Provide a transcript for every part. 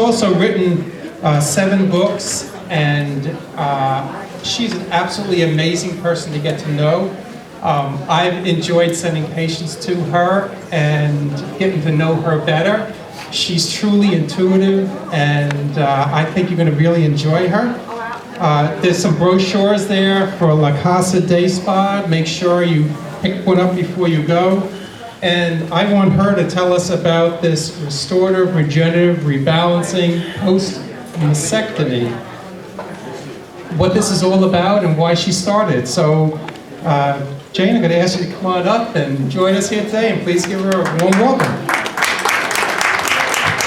Also written 7 books, and she's an absolutely amazing person to get to know. I've enjoyed sending patients to her and getting to know her better. She's truly intuitive, and I think you're going to really enjoy her. There's some brochures there for La Casa Day Spa. Make sure you pick one up before you go. And I want her to tell us about this restorative, regenerative, rebalancing, post-mastectomy, what this is all about and why she started. So, Jane, I'm going to ask you to come on up and join us here today, and please give her a warm welcome.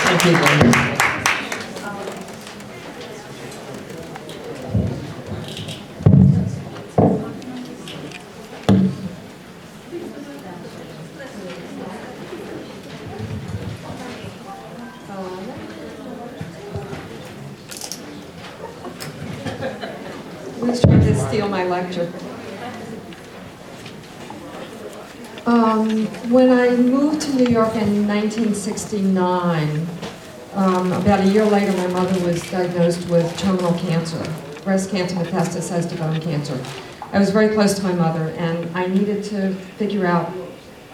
Thank you, Jane. Who's trying to steal my lecture? When I moved to New York in 1969, about a year later, my mother was diagnosed with terminal cancer, breast cancer metastasized to bone cancer. I was very close to my mother, and I needed to figure out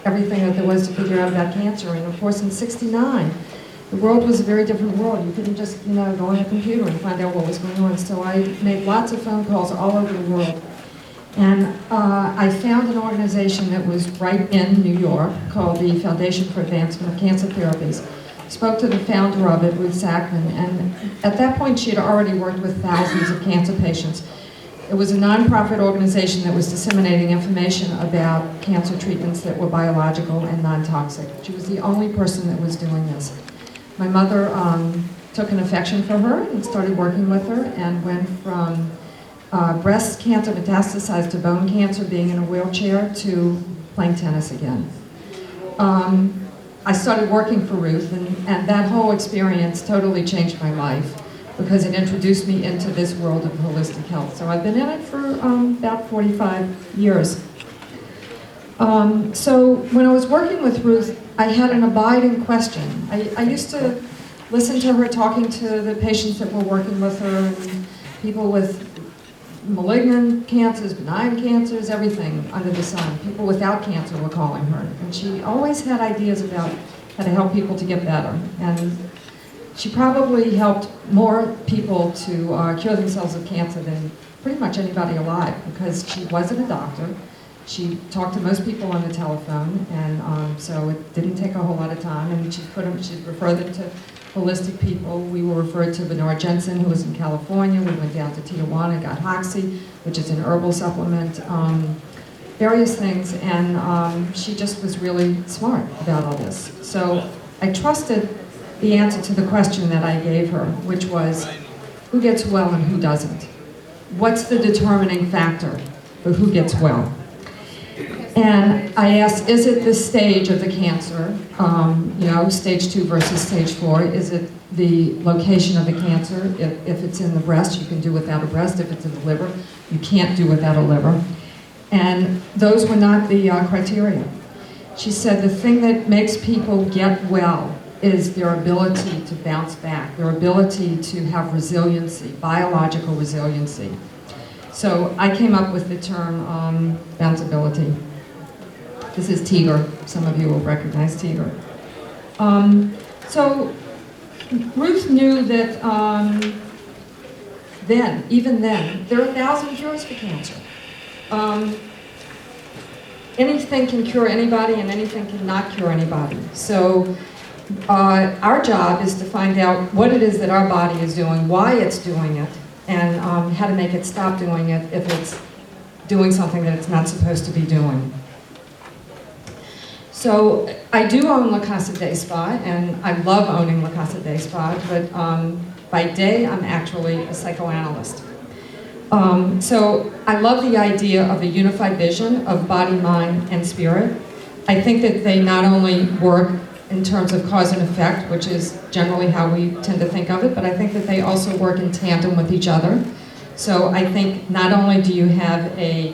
everything that there was to figure out about cancer. And of course, in '69, the world was a very different world. You couldn't just, go on a computer and find out what was going on. So I made lots of phone calls all over the world. And I found an organization that was right in New York called the Foundation for Advancement of Cancer Therapies. Spoke to the founder of it, Ruth Sackman, and at that point she had already worked with thousands of cancer patients. It was a nonprofit organization that was disseminating information about cancer treatments that were biological and non-toxic. She was the only person that was doing this. My mother took an affection for her and started working with her, and went from breast cancer metastasized to bone cancer, being in a wheelchair, to playing tennis again. I started working for Ruth, and that whole experience totally changed my life because it introduced me into this world of holistic health. So I've been in it for about 45 years. So when I was working with Ruth, I had an abiding question. I used to listen to her talking to the patients that were working with her, and people with malignant cancers, benign cancers, everything under the sun. People without cancer were calling her. And she always had ideas about how to help people to get better. And she probably helped more people to cure themselves of cancer than pretty much anybody alive, because she wasn't a doctor. She talked to most people on the telephone, and so it didn't take a whole lot of time. And she'd refer them to holistic people. We were referred to Bernard Jensen, who was in California. We went down to Tijuana, got Hoxie, which is an herbal supplement, various things, and she just was really smart about all this. So I trusted the answer to the question that I gave her, which was, who gets well and who doesn't? What's the determining factor for who gets well? And I asked, is it the stage of the cancer, stage 2 versus stage 4? Is it the location of the cancer? If it's in the breast, you can do without a breast. If it's in the liver, you can't do without a liver. And those were not the criteria. She said the thing that makes people get well is their ability to bounce back, their ability to have resiliency, biological resiliency. So I came up with the term bounceability. This is Tiger. Some of you will recognize Tiger. So Ruth knew that even then, there are 1,000 cures for cancer. Anything can cure anybody, and anything cannot cure anybody. So our job is to find out what it is that our body is doing, why it's doing it, and how to make it stop doing it if it's doing something that it's not supposed to be doing. So I do own La Casa Day Spa, and I love owning La Casa Day Spa, but by day I'm actually a psychoanalyst. So I love the idea of a unified vision of body, mind, and spirit. I think that they not only work in terms of cause and effect, which is generally how we tend to think of it, but I think that they also work in tandem with each other. So I think not only do you have a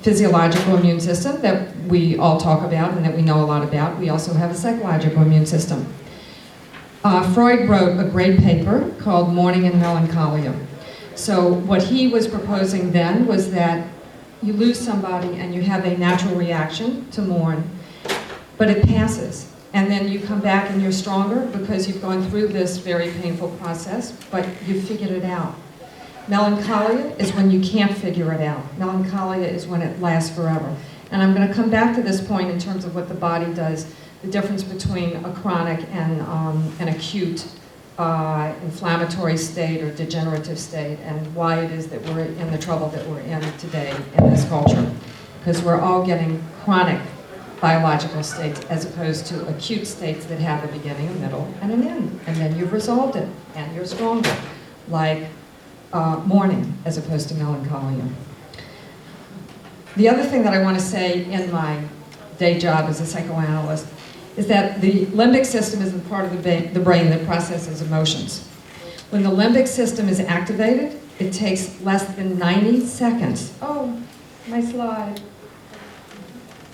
physiological immune system that we all talk about and that we know a lot about, we also have a psychological immune system. Freud wrote a great paper called Mourning and Melancholia. So what he was proposing then was that you lose somebody and you have a natural reaction to mourn, but it passes. And then you come back and you're stronger because you've gone through this very painful process, but you figured it out. Melancholia is when you can't figure it out. Melancholia is when it lasts forever. And I'm going to come back to this point in terms of what the body does, the difference between a chronic and an acute inflammatory state or degenerative state, and why it is that we're in the trouble that we're in today in this culture. Because we're all getting chronic biological states as opposed to acute states that have a beginning, a middle, and an end. And then you've resolved it, and you're stronger, like mourning as opposed to melancholia. The other thing that I want to say in my day job as a psychoanalyst is that the limbic system is the part of the brain that processes emotions. When the limbic system is activated, it takes less than 90 seconds. Oh, my slide.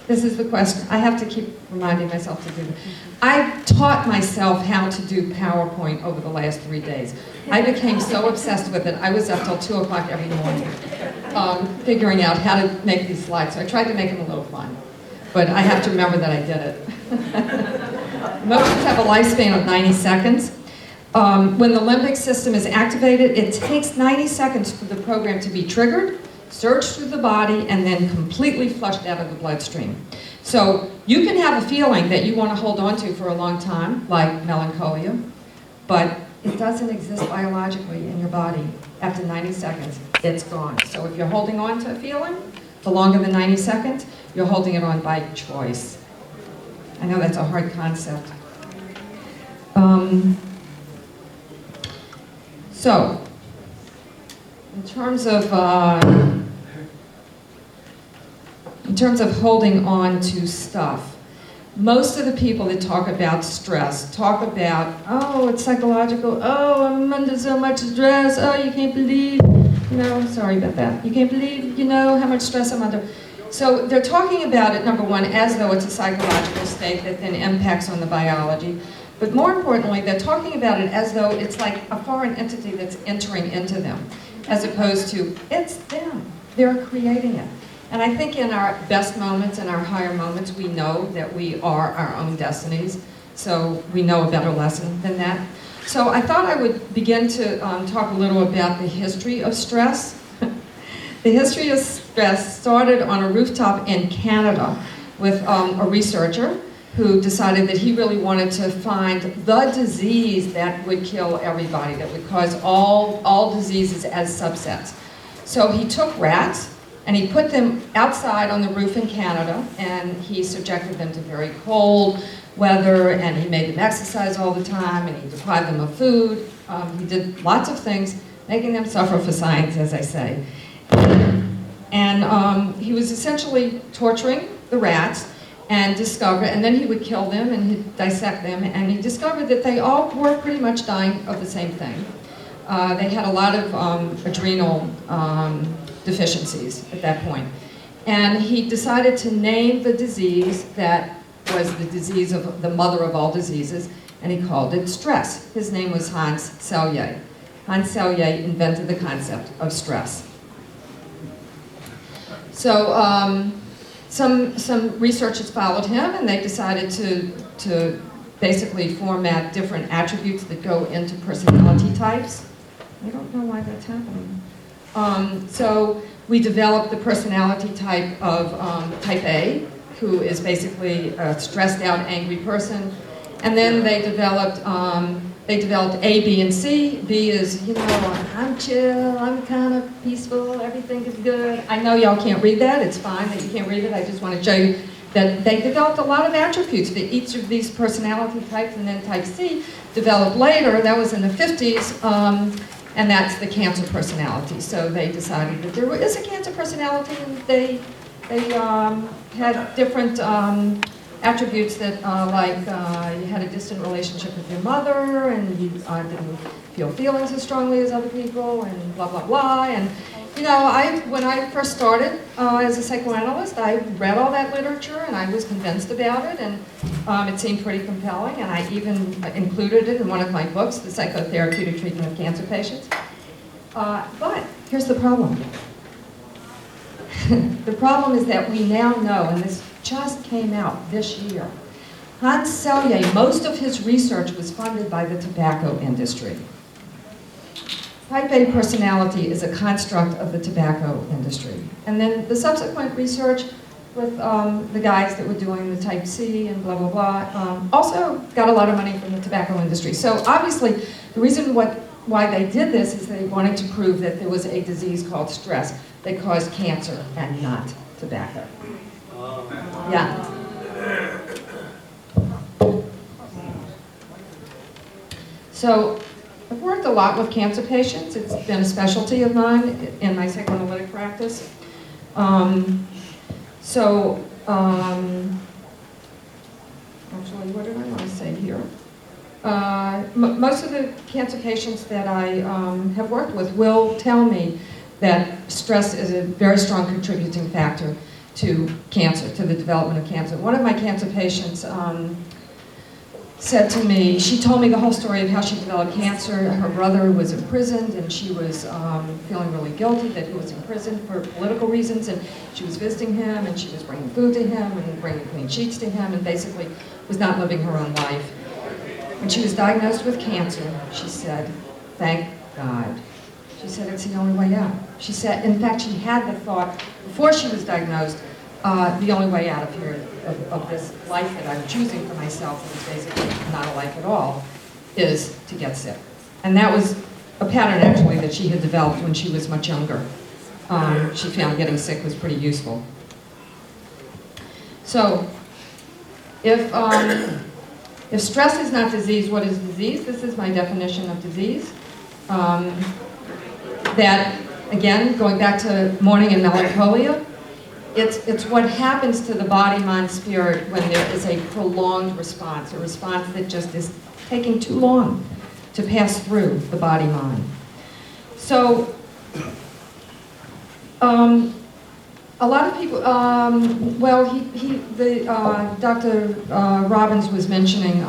This is the question. I have to keep reminding myself to do this. I taught myself how to do PowerPoint over the last 3 days. I became so obsessed with it, I was up till 2 o'clock every morning figuring out how to make these slides. So I tried to make them a little fun, but I have to remember that I did it. Emotions have a lifespan of 90 seconds. When the limbic system is activated, it takes 90 seconds for the program to be triggered, surged through the body, and then completely flushed out of the bloodstream. So you can have a feeling that you want to hold on to for a long time, like melancholia, but it doesn't exist biologically in your body. After 90 seconds, it's gone. So if you're holding on to a feeling for longer than 90 seconds, you're holding it on by choice. I know that's a hard concept. So, in terms of holding on to stuff, most of the people that talk about stress talk about, oh, it's psychological, oh, I'm under so much stress, oh, you can't believe, sorry about that, you can't believe, how much stress I'm under. So they're talking about it, number one, as though it's a psychological state that then impacts on the biology. But more importantly, they're talking about it as though it's like a foreign entity that's entering into them, as opposed to, it's them. They're creating it. And I think in our best moments and our higher moments, we know that we are our own destinies. So we know a better lesson than that. So I thought I would begin to talk a little about the history of stress. The history of stress started on a rooftop in Canada with a researcher who decided that he really wanted to find the disease that would kill everybody, that would cause all diseases as subsets. So he took rats and he put them outside on the roof in Canada, and he subjected them to very cold weather, and he made them exercise all the time, and he deprived them of food. He did lots of things, making them suffer for science, as I say. And he was essentially torturing the rats, and then he would kill them and he'd dissect them, and he discovered that they all were pretty much dying of the same thing. They had a lot of adrenal deficiencies at that point. And he decided to name the disease that was the disease of the mother of all diseases, and he called it stress. His name was Hans Selye. Hans Selye invented the concept of stress. So some researchers followed him, and they decided to basically format different attributes that go into personality types. I don't know why that's happening. So we developed the personality type of type A, who is basically a stressed out, angry person. And then they developed A, B, and C. B is, I'm chill, I'm kind of peaceful, everything is good. I know y'all can't read that, it's fine that you can't read it. I just want to show you that they developed a lot of attributes for each of these personality types, and then type C developed later, that was in the 50s, and that's the Cancer personality. So they decided that there is a Cancer personality, and they had different attributes that, like you had a distant relationship with your mother, and you didn't feel feelings as strongly as other people, and blah, blah, blah. And, when I first started as a psychoanalyst, I read all that literature, and I was convinced about it, and It seemed pretty compelling, and I even included it in one of my books, The Psychotherapeutic Treatment of Cancer Patients. But here's the problem. The problem is that we now know, and this just came out this year, Hans Selye, most of his research was funded by the tobacco industry. Type A personality is a construct of the tobacco industry. And then the subsequent research with the guys that were doing the type C and blah, blah, blah, also got a lot of money from the tobacco industry. So obviously, the reason why they did this is they wanted to prove that there was a disease called stress that caused cancer and not tobacco. Yeah. So I've worked a lot with cancer patients. It's been a specialty of mine in my psychoanalytic practice. Actually, what did I want to say here? Most of the cancer patients that I have worked with will tell me that stress is a very strong contributing factor to cancer, to the development of cancer. One of my cancer patients said to me, she told me the whole story of how she developed cancer. Her brother was imprisoned, and she was feeling really guilty that he was in prison for political reasons, and she was visiting him, and she was bringing food to him, and bringing clean sheets to him, and basically was not living her own life. When she was diagnosed with cancer, she said, "Thank God." She said, "It's the only way out." She said, in fact, she had the thought, before she was diagnosed, the only way out of here, of this life that I'm choosing for myself, which is basically not a life at all, is to get sick. And that was a pattern, actually, that she had developed when she was much younger. She found getting sick was pretty useful. So, if stress is not disease, what is disease? This is my definition of disease. That, again, going back to mourning and melancholia, it's what happens to the body, mind, spirit when there is a prolonged response, a response that just is taking too long to pass through the body, mind. So, a lot of people, Dr. Robbins was mentioning,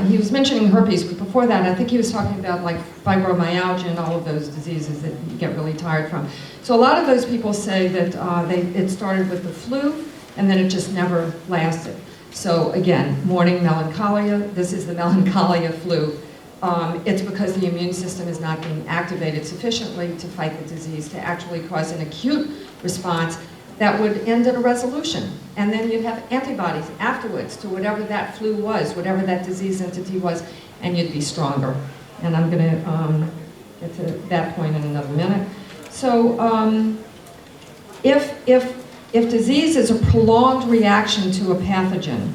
he was mentioning herpes, but before that, I think he was talking about like fibromyalgia and all of those diseases that you get really tired from. So a lot of those people say that it started with the flu, and then it just never lasted. So again, mourning, melancholia, this is the melancholia flu. It's because the immune system is not being activated sufficiently to fight the disease, to actually cause an acute response that would end in a resolution. And then you'd have antibodies afterwards to whatever that flu was, whatever that disease entity was, and you'd be stronger. And I'm going to get to that point in another minute. So if disease is a prolonged reaction to a pathogen,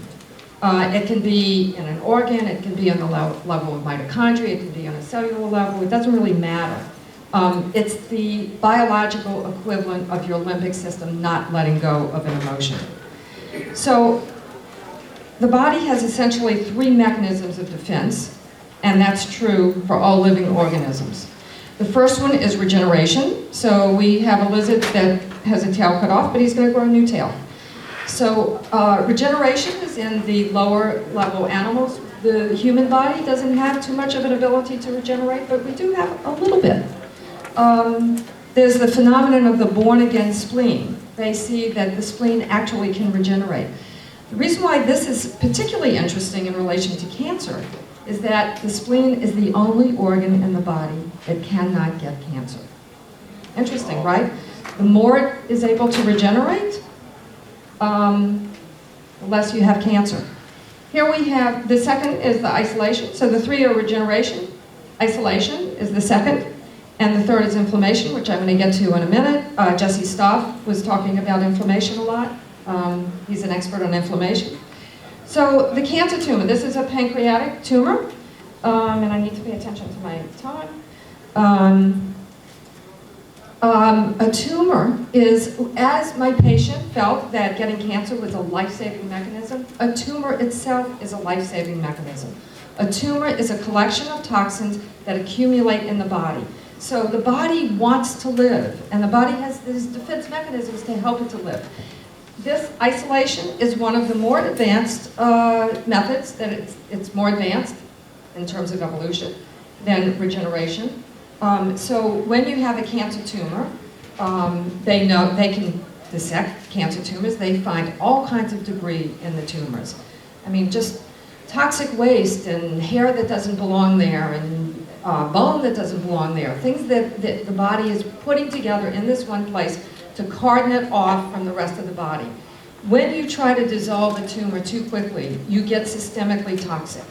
it can be in an organ, it can be on the level of mitochondria, it can be on a cellular level, it doesn't really matter. It's the biological equivalent of your limbic system not letting go of an emotion. So the body has essentially 3 mechanisms of defense, and that's true for all living organisms. The first one is regeneration. So we have a lizard that has a tail cut off, but he's going to grow a new tail. So regeneration is in the lower level animals. The human body doesn't have too much of an ability to regenerate, but we do have a little bit. There's the phenomenon of the born-again spleen. They see that the spleen actually can regenerate. The reason why this is particularly interesting in relation to cancer is that the spleen is the only organ in the body that cannot get cancer. Interesting, right? The more it is able to regenerate, the less you have cancer. Here we have, the second is the isolation. So the 3 are regeneration, isolation is the second, and the third is inflammation, which I'm going to get to in a minute. Jesse Stoff was talking about inflammation a lot. He's an expert on inflammation. So the cancer tumor, this is a pancreatic tumor, and I need to pay attention to my time. A tumor is, as my patient felt that getting cancer was a life-saving mechanism, a tumor itself is a life-saving mechanism. A tumor is a collection of toxins that accumulate in the body. So the body wants to live, and the body has these defense mechanisms to help it to live. this isolation is one of the more advanced methods, that it's more advanced in terms of evolution than regeneration. So when you have a cancer tumor, they can dissect cancer tumors. They find all kinds of debris in the tumors. I mean, just toxic waste and hair that doesn't belong there, and bone that doesn't belong there. Things that the body is putting together in this one place to cordon it off from the rest of the body. When you try to dissolve a tumor too quickly, you get systemically toxic.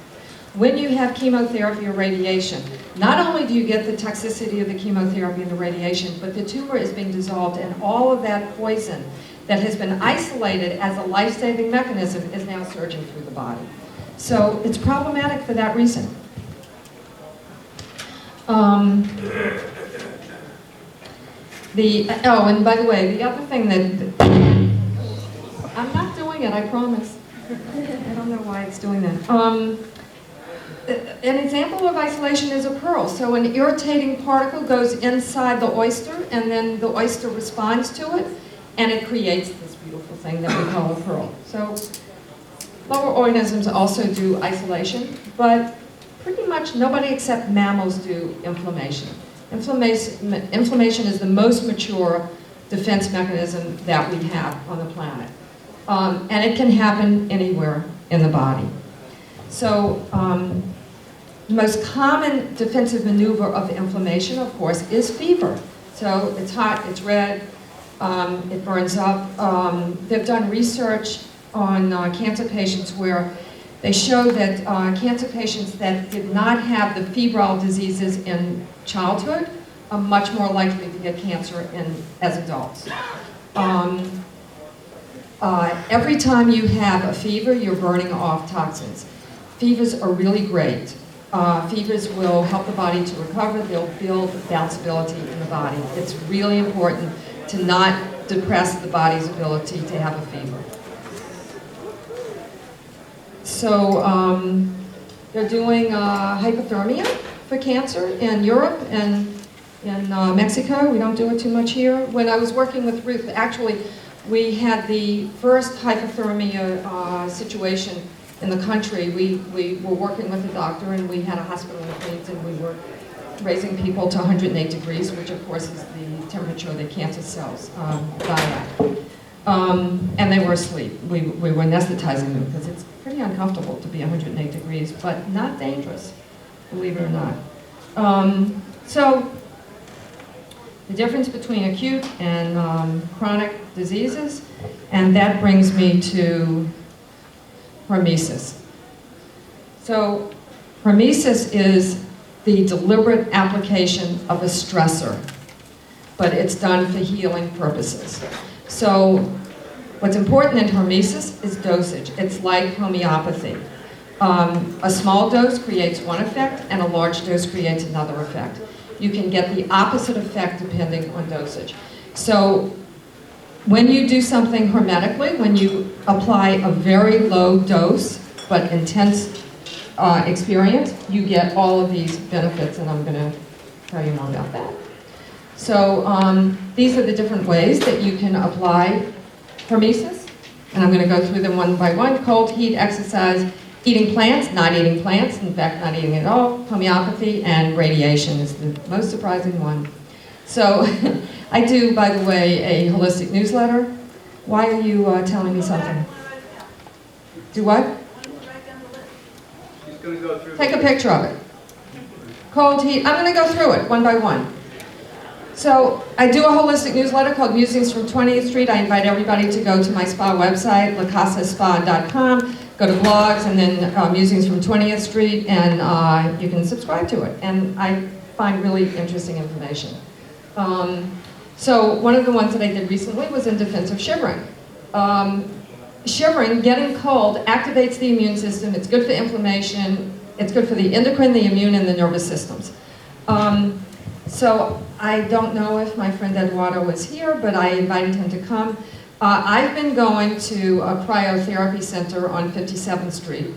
When you have chemotherapy or radiation, not only do you get the toxicity of the chemotherapy and the radiation, but the tumor is being dissolved, and all of that poison that has been isolated as a life-saving mechanism is now surging through the body. So it's problematic for that reason. And by the way, the other thing that I'm not doing it, I promise. I don't know why it's doing that. An example of isolation is a pearl. So an irritating particle goes inside the oyster, and then the oyster responds to it, and it creates this beautiful thing that we call a pearl. So lower organisms also do isolation, but pretty much nobody except mammals do inflammation. Inflammation is the most mature defense mechanism that we have on the planet. And it can happen anywhere in the body. So the most common defensive maneuver of inflammation, of course, is fever. So it's hot, it's red, it burns up. They've done research on cancer patients where they show that cancer patients that did not have the febrile diseases in childhood are much more likely to get cancer as adults. Every time you have a fever, you're burning off toxins. Fevers are really great. Fevers will help the body to recover. They'll build bounceability in the body. It's really important to not depress the body's ability to have a fever. So they're doing hypothermia for cancer in Europe and in Mexico. We don't do it too much here. When I was working with Ruth, actually, we had the first hypothermia situation in the country. We were working with a doctor, and we had a hospital in Queens, and we were raising people to 108 degrees, which of course is the temperature that cancer cells die at. And they were asleep. We were anesthetizing them because it's pretty uncomfortable to be 108 degrees, but not dangerous, believe it or not. So the difference between acute and chronic diseases, and that brings me to hormesis. So hormesis is the deliberate application of a stressor, but it's done for healing purposes. So what's important in hormesis is dosage. It's like homeopathy. A small dose creates one effect, and a large dose creates another effect. You can get the opposite effect depending on dosage. So when you do something hermetically, when you apply a very low dose but intense experience, you get all of these benefits, and I'm going to tell you more about that. So these are the different ways that you can apply hormesis, and I'm going to go through them one by one. Cold, heat, exercise, eating plants, not eating plants, in fact not eating at all, homeopathy, and radiation is the most surprising one. So I do, by the way, a holistic newsletter. Why are you telling me something? Do what? She's going to go through. Take a picture of it. Cold, heat, I'm going to go through it one by one. So I do a holistic newsletter called Musings from 20th Street. I invite everybody to go to my spa website, lacasaspa.com, go to blogs, and then Musings from 20th Street, and you can subscribe to it. And I find really interesting information. So one of the ones that I did recently was in defense of shivering. Shivering, getting cold, activates the immune system. It's good for inflammation. It's good for the endocrine, the immune, and the nervous systems. So I don't know if my friend Eduardo was here, but I invited him to come. I've been going to a cryotherapy center on 57th Street,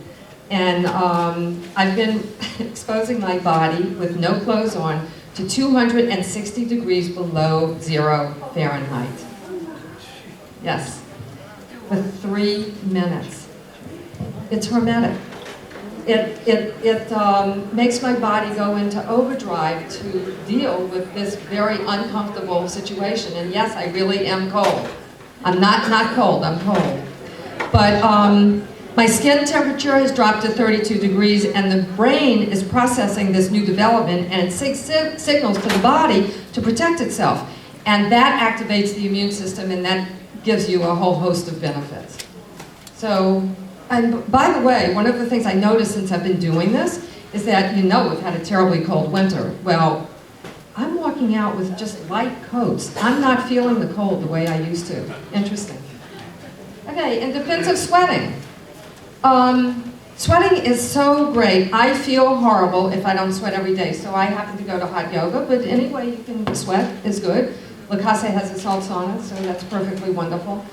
and I've been exposing my body with no clothes on to 260 degrees below 0 Fahrenheit. Yes. for 3 minutes. It's hermetic. It makes my body go into overdrive to deal with this very uncomfortable situation. And yes, I really am cold. I'm not cold, I'm cold. But my skin temperature has dropped to 32 degrees, and the brain is processing this new development, and it signals to the body to protect itself. And that activates the immune system, and that gives you a whole host of benefits. So, and by the way, one of the things I noticed since I've been doing this is that, we've had a terribly cold winter. Well, I'm walking out with just light coats. I'm not feeling the cold the way I used to. Interesting. Okay, in defense of sweating. Sweating is so great. I feel horrible if I don't sweat every day, so I happen to go to hot yoga, but any way you can sweat is good. La Casa has a salt sauna, so that's perfectly wonderful.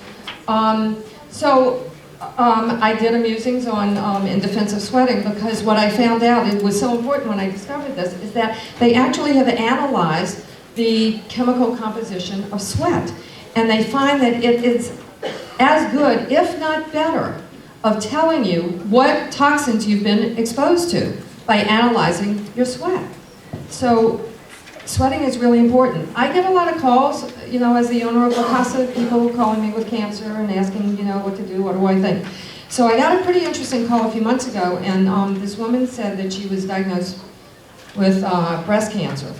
I did a musings on in defense of sweating, because what I found out, it was so important when I discovered this, is that they actually have analyzed the chemical composition of sweat. And they find that it is as good, if not better, of telling you what toxins you've been exposed to by analyzing your sweat. So sweating is really important. I get a lot of calls, as the owner of La Casa, people calling me with cancer and asking, what to do, what do I think. So I got a pretty interesting call a few months ago, and this woman said that she was diagnosed with breast cancer.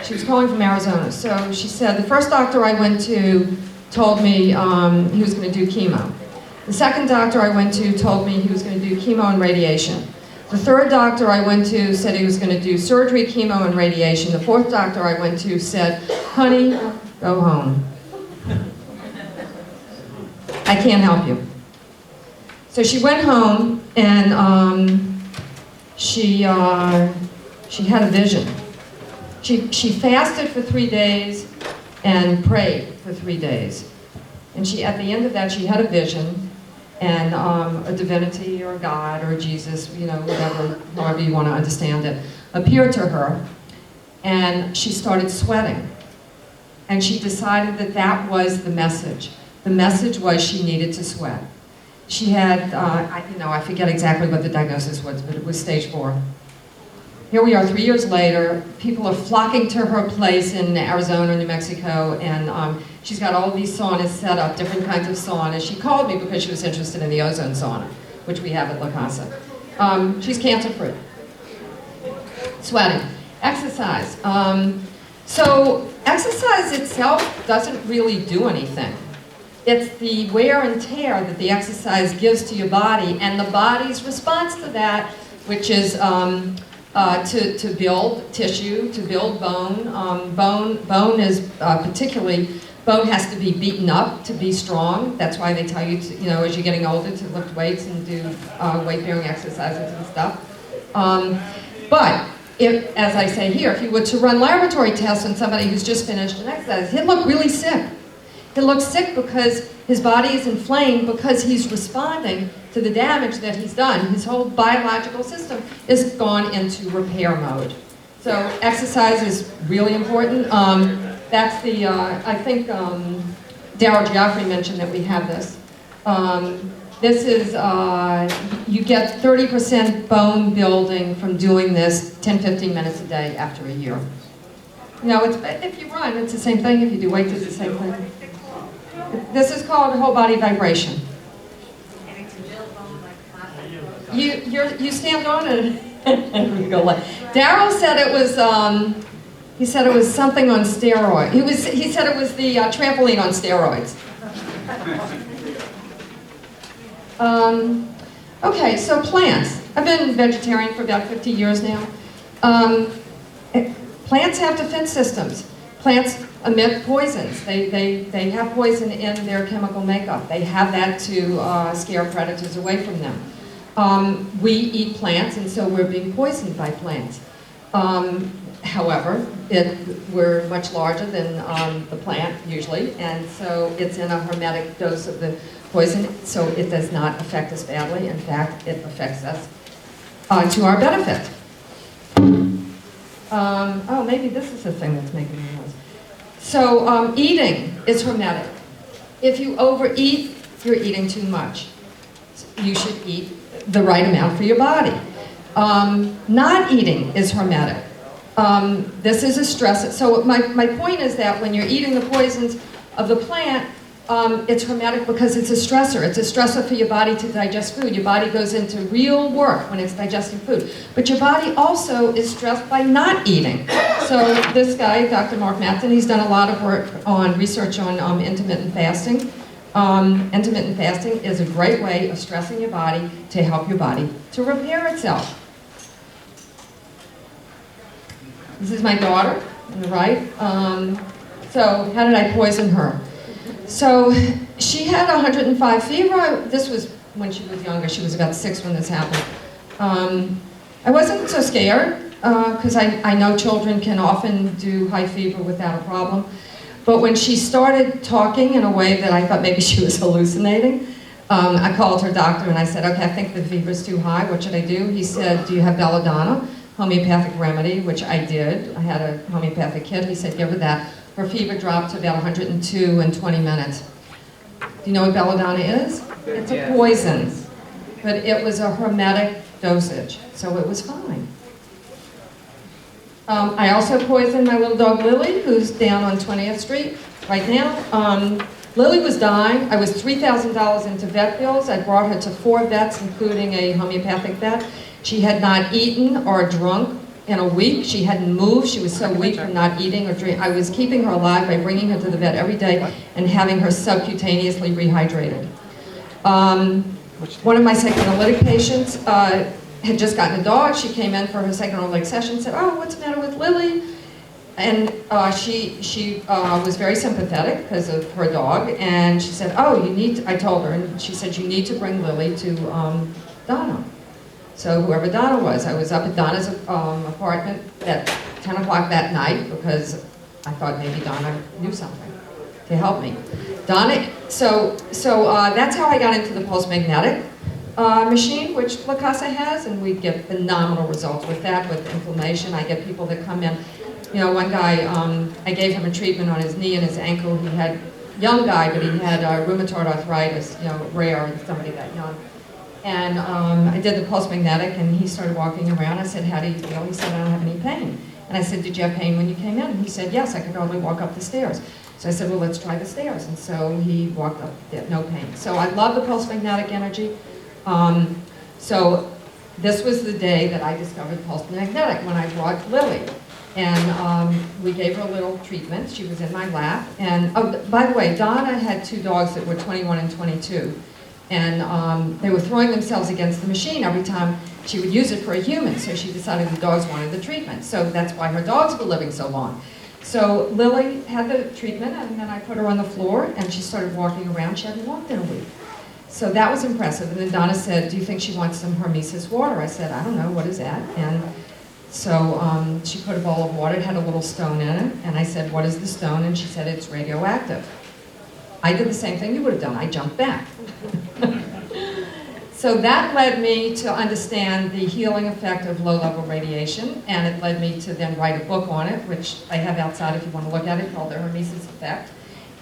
She was calling from Arizona. So she said, the first doctor I went to told me he was going to do chemo. The second doctor I went to told me he was going to do chemo and radiation. The third doctor I went to said he was going to do surgery, chemo, and radiation. The fourth doctor I went to said, honey, go home. I can't help you. So she went home, and she had a vision. She fasted for 3 days and prayed for 3 days. And at the end of that, she had a vision, and a divinity or a God or Jesus, whatever, however you want to understand it, appeared to her, and she started sweating. And she decided that that was the message. The message was she needed to sweat. She had, I forget exactly what the diagnosis was, but it was stage 4. Here we are 3 years later, people are flocking to her place in Arizona, New Mexico, and she's got all these saunas set up, different kinds of saunas. She called me because she was interested in the ozone sauna, which we have at La Casa. She's cancer-free. Sweating. Exercise. So exercise itself doesn't really do anything. It's the wear and tear that the exercise gives to your body, and the body's response to that, which is to build tissue, to build bone. Bone is bone has to be beaten up to be strong. That's why they tell you, as you're getting older, to lift weights and do weight-bearing exercises and stuff. But as I say here, if you were to run laboratory tests on somebody who's just finished an exercise, he'd look really sick. He looks sick because his body is inflamed, because he's responding to the damage that he's done. His whole biological system is gone into repair mode. So exercise is really important. That's the, I think Darryl Geoffrey mentioned that we have this. This is, you get 30% bone building from doing this 10-15 minutes a day after a year. If you run, it's the same thing. If you do weights, it's the same thing. This is called whole body vibration. You stand on it and you go like. Darryl said it was. He said it was something on steroids. He said it was the trampoline on steroids. Okay, so plants. I've been vegetarian for about 50 years now. Plants have defense systems. Plants emit poisons. They have poison in their chemical makeup. They have that to scare predators away from them. We eat plants, and so we're being poisoned by plants. However, we're much larger than the plant usually, and so it's in a hermetic dose of the poison, so it does not affect us badly. In fact, it affects us to our benefit. Oh, maybe this is the thing that's making me noise. So eating is hermetic. If you overeat, you're eating too much. You should eat the right amount for your body. Not eating is hormetic. This is a stress. So my point is that when you're eating the poisons of the plant, it's hormetic because it's a stressor. It's a stressor for your body to digest food. Your body goes into real work when it's digesting food. But your body also is stressed by not eating. So this guy, Dr. Mark Matheson, he's done a lot of work on research on intermittent fasting. Intermittent fasting is a great way of stressing your body to help your body to repair itself. This is my daughter on the right. So how did I poison her? So she had 105 fever. This was when she was younger. She was about 6 when this happened. I wasn't so scared because I know children can often do high fever without a problem. But when she started talking in a way that I thought maybe she was hallucinating, I called her doctor and I said, okay, I think the fever's too high. What should I do? He said, do you have belladonna, homeopathic remedy, which I did. I had a homeopathic kit. He said, give her that. Her fever dropped to about 102 in 20 minutes. Do you know what belladonna is? It's a poison, but it was a hermetic dosage, so it was fine. I also poisoned my little dog Lily, who's down on 20th Street right now. Lily was dying. I was $3,000 into vet bills. I brought her to 4 vets, including a homeopathic vet. She had not eaten or drunk in a week. She hadn't moved. She was so weak from not eating or drinking. I was keeping her alive by bringing her to the vet every day and having her subcutaneously rehydrated. One of my psychoanalytic patients had just gotten a dog. She came in for her psychoanalytic session, said, oh, what's the matter with Lily? And she was very sympathetic because of her dog, and she said, oh, I told her, and she said, you need to bring Lily to Donna. So whoever Donna was, I was up at Donna's apartment at 10 o'clock that night because I thought maybe Donna knew something to help me. Donna, so that's how I got into the pulse magnetic machine, which La Casa has, and we get phenomenal results with that, with inflammation. I get people that come in. You know, one guy, I gave him a treatment on his knee and his ankle. He had, young guy, but he had rheumatoid arthritis, you know, rare in somebody that young. And I did the pulse magnetic, and he started walking around. I said, how do you feel? He said, I don't have any pain. And I said, did you have pain when you came in? And he said, yes, I could only walk up the stairs. So I said, well, let's try the stairs. And so he walked up, no pain. So I love the pulse magnetic energy. So this was the day that I discovered pulse magnetic, when I brought Lily. And we gave her a little treatment. She was in my lap. And oh, by the way, Donna had 2 dogs that were 21 and 22. And they were throwing themselves against the machine every time she would use it for a human. So she decided the dogs wanted the treatment. So that's why her dogs were living so long. So Lily had the treatment, and then I put her on the floor, and she started walking around. She hadn't walked in a week. So that was impressive. And then Donna said, do you think she wants some Hermesis water? I said, I don't know, what is that? And so she put a bowl of water. It had a little stone in it. And I said, what is the stone? And she said, it's radioactive. I did the same thing you would have done. I jumped back. So that led me to understand the healing effect of low-level radiation, and it led me to then write a book on it, which I have outside if you want to look at it, called The Hermesis Effect.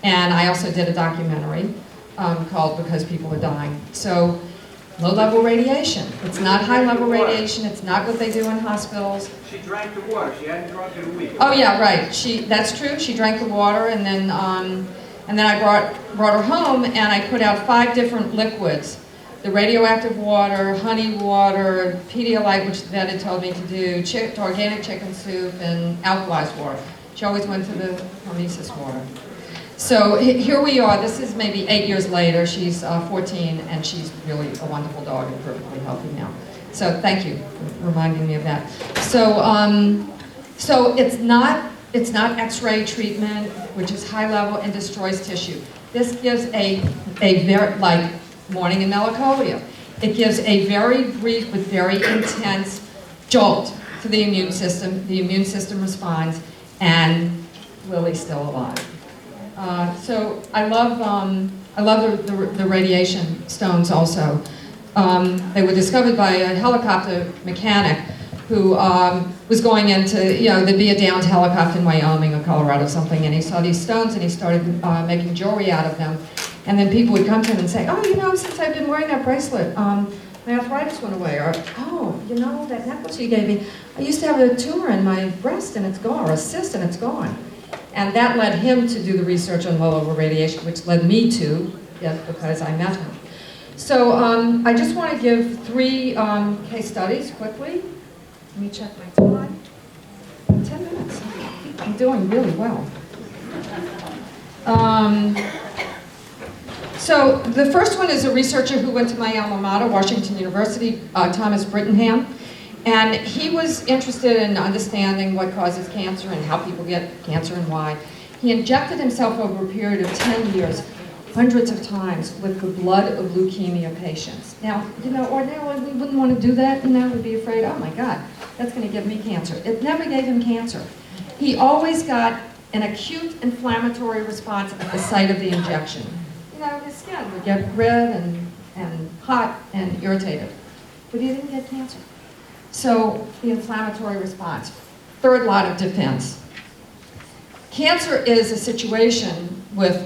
And I also did a documentary called Because People Are Dying. So low-level radiation. It's not high-level radiation. It's not what they do in hospitals. She drank the water. She hadn't drunk in a week. Oh yeah, right. That's true. She drank the water, and then I brought her home, and I put out 5 different liquids. The radioactive water, honey water, Pedialyte, which the vet had told me to do, organic chicken soup, and alkalized water. She always went to the Hermesis water. So here we are. This is maybe 8 years later. She's 14, and she's really a wonderful dog and perfectly healthy now. So thank you for reminding me of that. So it's not X-ray treatment, which is high level and destroys tissue. This gives a very, like morning in melancholia. It gives a very brief but very intense jolt to the immune system. The immune system responds, and Lily's still alive. So I love the radiation stones also. They were discovered by a helicopter mechanic who was going into, there'd be a downed helicopter in Wyoming or Colorado or something, and he saw these stones and he started making jewelry out of them. And then people would come to him and say, oh, you know, since I've been wearing that bracelet, my arthritis went away. Or, oh, you know, that necklace you gave me, I used to have a tumor in my breast and it's gone, or a cyst and it's gone. And that led him to do the research on low-level radiation, which led me to, yes, because I met him. So I just want to give 3 case studies quickly. Let me check my time. 10 minutes. I'm doing really well. So the first one is a researcher who went to my alma mater, Washington University, Thomas Brittingham. And he was interested in understanding what causes cancer and how people get cancer and why. He injected himself over a period of 10 years, hundreds of times, with the blood of leukemia patients. Now, you know, ordinarily we wouldn't want to do that, you know, we'd be afraid, oh my God, that's going to give me cancer. It never gave him cancer. He always got an acute inflammatory response at the site of the injection. You know, his skin would get red and hot and irritated, but he didn't get cancer. So, the inflammatory response. Third line of defense. Cancer is a situation with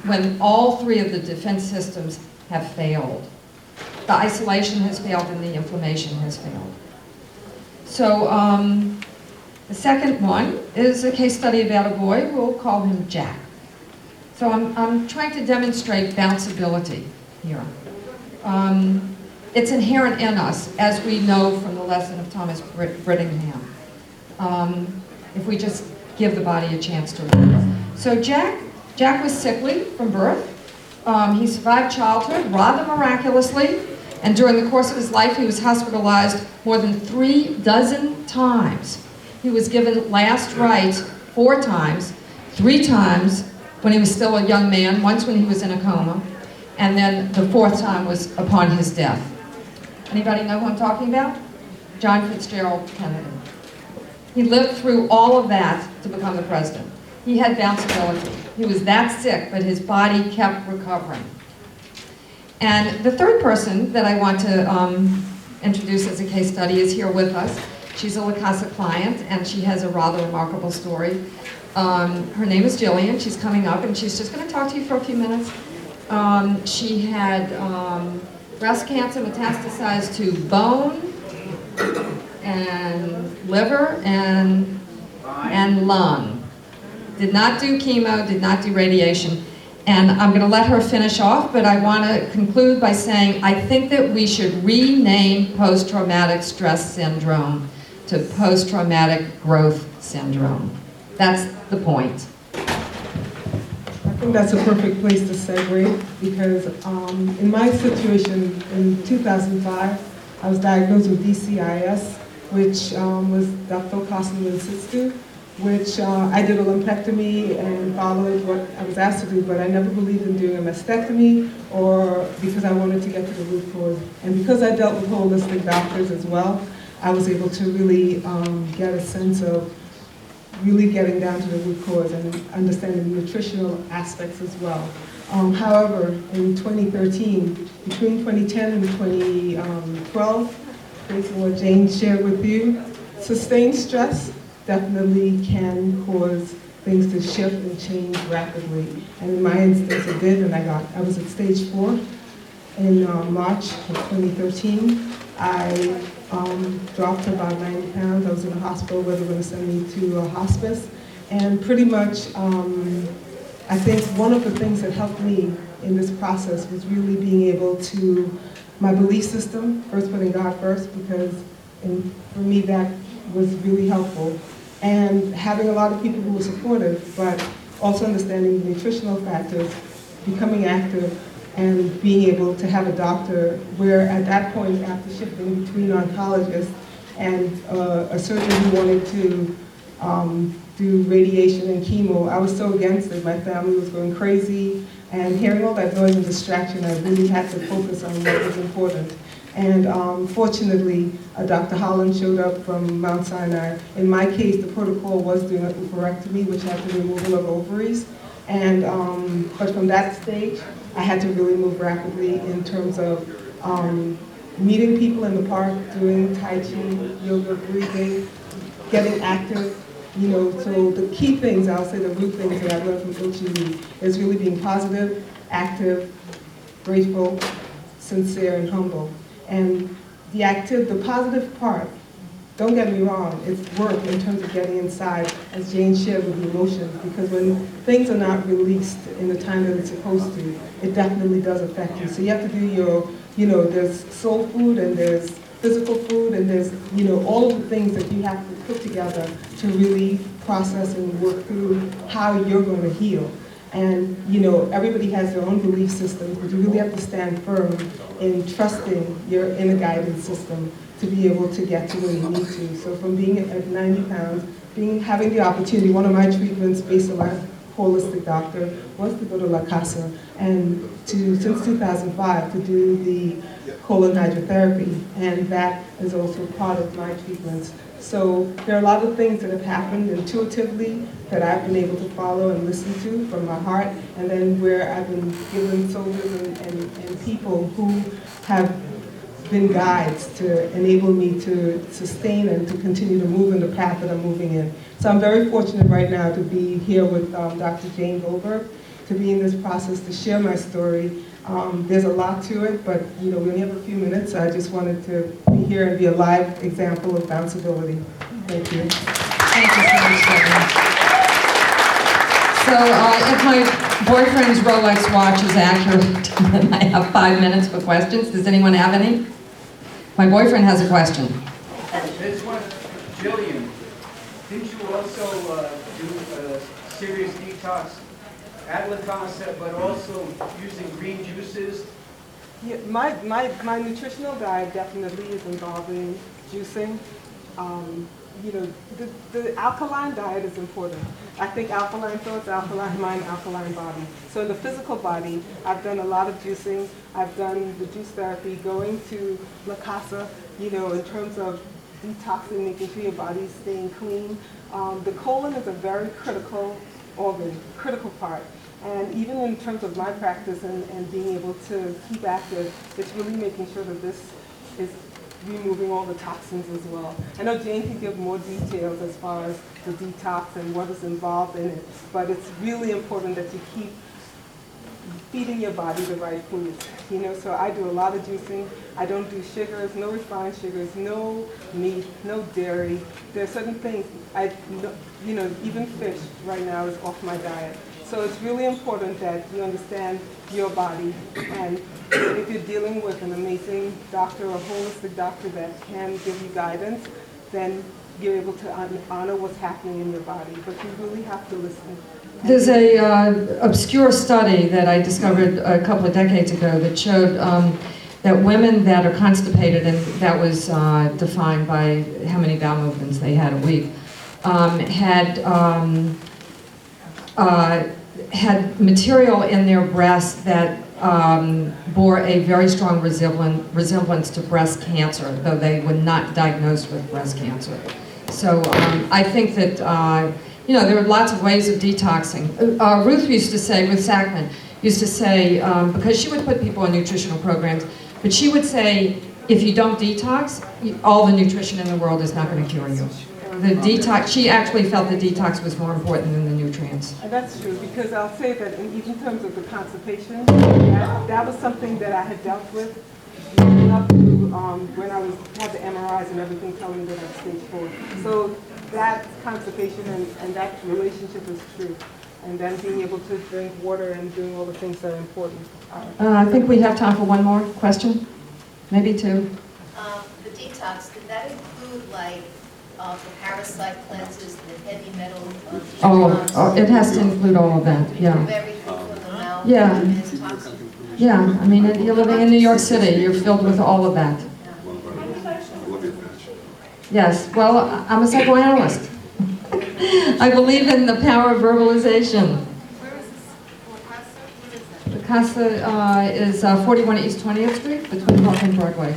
when all 3 of the defense systems have failed. The isolation has failed and the inflammation has failed. So, the second one is a case study about a boy. We'll call him Jack. So I'm trying to demonstrate bounceability here. It's inherent in us, as we know from the lesson of Thomas Brittingham, if we just give the body a chance to work. So Jack was sickly from birth. He survived childhood rather miraculously, and during the course of his life he was hospitalized more than 36 times. He was given last rites 4 times, 3 times when he was still a young man, once when he was in a coma, and then the 4th time was upon his death. Anybody know who I'm talking about? John Fitzgerald Kennedy. He lived through all of that to become the president. He had bounceability. He was that sick, but his body kept recovering. And the third person that I want to introduce as a case study is here with us. She's a La Casa client, and she has a rather remarkable story. Her name is Jillian. She's coming up, and she's just going to talk to you for a few minutes. She had breast cancer metastasized to bone and liver and lung. Did not do chemo, did not do radiation. And I'm going to let her finish off, but I want to conclude by saying I think that we should rename post-traumatic stress syndrome to post-traumatic growth syndrome. That's the point. I think that's a perfect place to segue because in my situation in 2005, I was diagnosed with DCIS, which was ductal carcinoma in situ, which I did a lumpectomy and followed what I was asked to do, but I never believed in doing a mastectomy or because I wanted to get to the root cause. And because I dealt with holistic doctors as well, I was able to really get a sense of really getting down to the root cause and understanding the nutritional aspects as well. However, in 2013, between 2010 and 2012, based on what Jane shared with you, sustained stress definitely can cause things to shift and change rapidly. And in my instance, it did, and I was at stage 4 in March of 2013. I dropped about 90 pounds. I was in a hospital where they were going to send me to a hospice. And pretty much, I think one of the things that helped me in this process was really being able to, my belief system, first putting God first, because for me that was really helpful. And having a lot of people who were supportive, but also understanding the nutritional factors, becoming active, and being able to have a doctor where at that point, after shifting between oncologists and a surgeon who wanted to do radiation and chemo, I was so against it. My family was going crazy, and hearing all that noise and distraction, I really had to focus on what was important. And fortunately, Dr. Holland showed up from Mount Sinai. In my case, the protocol was doing an oophorectomy, which had the removal of ovaries. And but from that stage, I had to really move rapidly in terms of meeting people in the park, doing Tai Chi, yoga, breathing, getting active. So the key things, I'll say the root things that I've learned from Coach Lee is really being positive, active, grateful, sincere, and humble. And the positive part, don't get me wrong, it's work in terms of getting inside, as Jane shared with the emotions, because when things are not released in the time that it's supposed to, it definitely does affect you. So you have to do your, there's soul food and there's physical food and there's, all of the things that you have to put together to really process and work through how you're going to heal. And, everybody has their own belief system, but you really have to stand firm in trusting your inner guidance system to be able to get to where you need to. So from being at 90 pounds, having the opportunity, one of my treatments based on my holistic doctor was to go to La Casa and since 2005, to do the colon hydrotherapy. And that is also part of my treatments. So there are a lot of things that have happened intuitively that I've been able to follow and listen to from my heart, and then where I've been given soldiers and people who have been guides to enable me to sustain and to continue to move in the path that I'm moving in. So I'm very fortunate right now to be here with Dr. Jane Goldberg, to be in this process, to share my story. There's a lot to it, but we only have a few minutes, so I just wanted to be here and be a live example of bounceability. Thank you. Thank you so much, Stephanie. So if my boyfriend's Rolex watch is accurate, then I have 5 minutes for questions. Does anyone have any? My boyfriend has a question. This one, Jillian, didn't you also do a serious detox at La Casa, but also using green juices? Yeah, my nutritional diet definitely is involving juicing. The alkaline diet is important. I think alkaline thoughts, alkaline mind, alkaline body. So in the physical body, I've done a lot of juicing. I've done the juice therapy, going to La Casa, in terms of detoxing, making sure your body's staying clean. The colon is a very critical organ, critical part. And even in terms of my practice and being able to keep active, it's really making sure that this is removing all the toxins as well. I know Jane can give more details as far as the detox and what is involved in it, but it's really important that you keep feeding your body the right foods. So I do a lot of juicing. I don't do sugars, no refined sugars, no meat, no dairy. There are certain things, even fish right now is off my diet. So it's really important that you understand your body, and if you're dealing with an amazing doctor or holistic doctor that can give you guidance, then you're able to honor what's happening in your body. But you really have to listen. There's a obscure study that I discovered a couple of decades ago that showed that women that are constipated, and that was defined by how many bowel movements they had a week, had material in their breasts that bore a very strong resemblance to breast cancer, though they were not diagnosed with breast cancer. So I think that, there are lots of ways of detoxing. Ruth used to say, Ruth Sackman, used to say, because she would put people on nutritional programs, but she would say, if you don't detox, all the nutrition in the world is not going to cure you. The detox, she actually felt the detox was more important than the nutrients. And that's true, because I'll say that even in terms of the constipation, that was something that I had dealt with leading up to when I had the MRIs and everything telling me that I had stage 4. So that constipation and that relationship is true. And then being able to drink water and doing all the things that are important. I think we have time for one more question, maybe two. The detox, did that include the parasite cleanses, the heavy metal detox? It has to include all of that, yeah. Everything from the mouth. Yeah. And toxins. Yeah, I mean, you're living in New York City, you're filled with all of that. Yes, well, I'm a psychoanalyst. I believe in the power of verbalization. Where is this? The Casa is 41 East 20th Street, between Park and Broadway.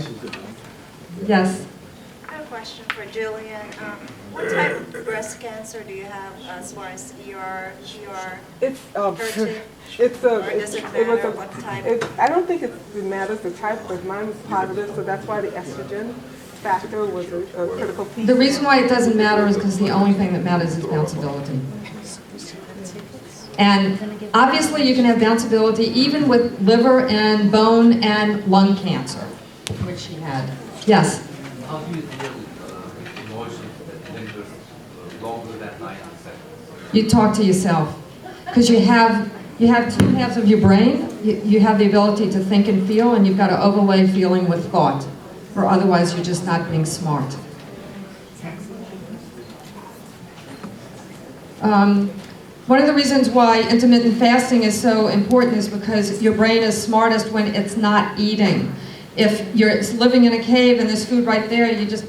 Yes. I have a question for Jillian. What type of breast cancer do you have as far as ER, It's HER2? it's Or does it matter what type? I don't think it matters the type, but mine was positive, so that's why the estrogen factor was a critical piece. The reason why it doesn't matter is because the only thing that matters is bounceability. And obviously you can have bounceability even with liver and bone and lung cancer, which she had. Yes? How do you deal with emotions that linger longer than 90 seconds? You talk to yourself. Because you have two halves of your brain. You have the ability to think and feel, and you've got to overlay feeling with thought, or otherwise you're just not being smart. One of the reasons why intermittent fasting is so important is because your brain is smartest when it's not eating. If you're living in a cave and there's food right there, you just,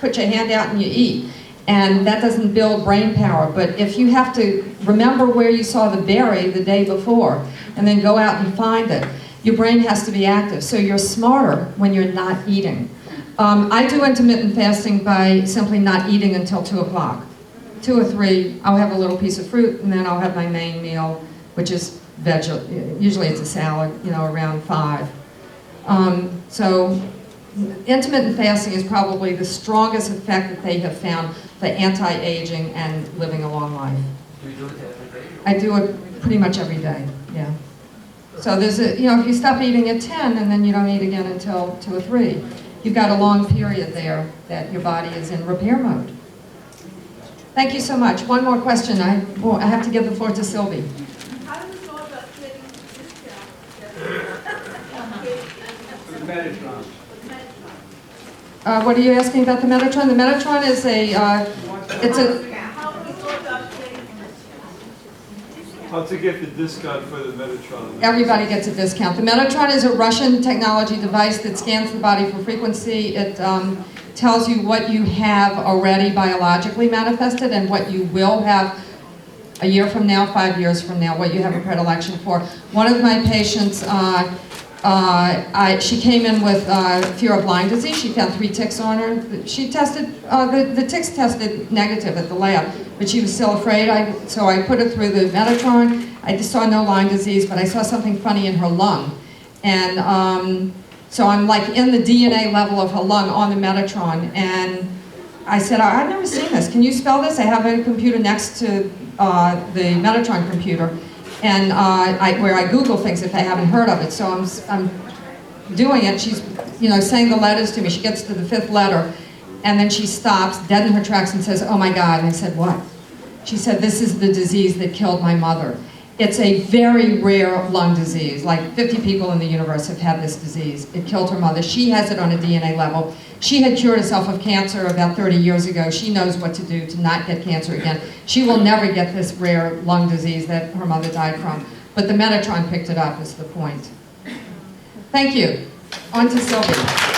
put your hand out and you eat. And that doesn't build brain power. But if you have to remember where you saw the berry the day before and then go out and find it, your brain has to be active. So you're smarter when you're not eating. I do intermittent fasting by simply not eating until 2 o'clock. 2 or 3, I'll have a little piece of fruit, and then I'll have my main meal, which is usually it's a salad, around 5. So intermittent fasting is probably the strongest effect that they have found for anti-aging and living a long life. Do you do it every day? I do it pretty much every day, yeah. So there's if you stop eating at 10 and then you don't eat again until 2 or 3, you've got a long period there that your body is in repair mode. Thank you so much. One more question. I have to give the floor to Sylvie. How do you know about getting discount? Metatron. What are you asking about the Metatron? The Metatron is it's a, How do you know about getting How to get the discount for the Metatron? everybody gets a discount. The Metatron is a Russian technology device that scans the body for frequency. It tells you what you have already biologically manifested and what you will have a year from now, 5 years from now, what you have a predilection for. One of my patients, she came in with fear of Lyme disease. She found 3 ticks on her. She tested, the ticks tested negative at the lab, but she was still afraid. So I put her through the Metatron. I just saw no Lyme disease, but I saw something funny in her lung. And so I'm like in the DNA level of her lung on the Metatron. And I said, I've never seen this. Can you spell this? I have a computer next to the Metatron computer. And where I Google things if I haven't heard of it. So I'm doing it. She's, saying the letters to me. She gets to the 5th letter, and then she stops, dead in her tracks, and says, "Oh my God!" And I said, "What?" She said, "This is the disease that killed my mother. It's a very rare lung disease. Like 50 people in the universe have had this disease. It killed her mother. She has it on a DNA level. She had cured herself of cancer about 30 years ago. She knows what to do to not get cancer again. She will never get this rare lung disease that her mother died from. But the Metatron picked it up is the point." Thank you. On to Sylvie.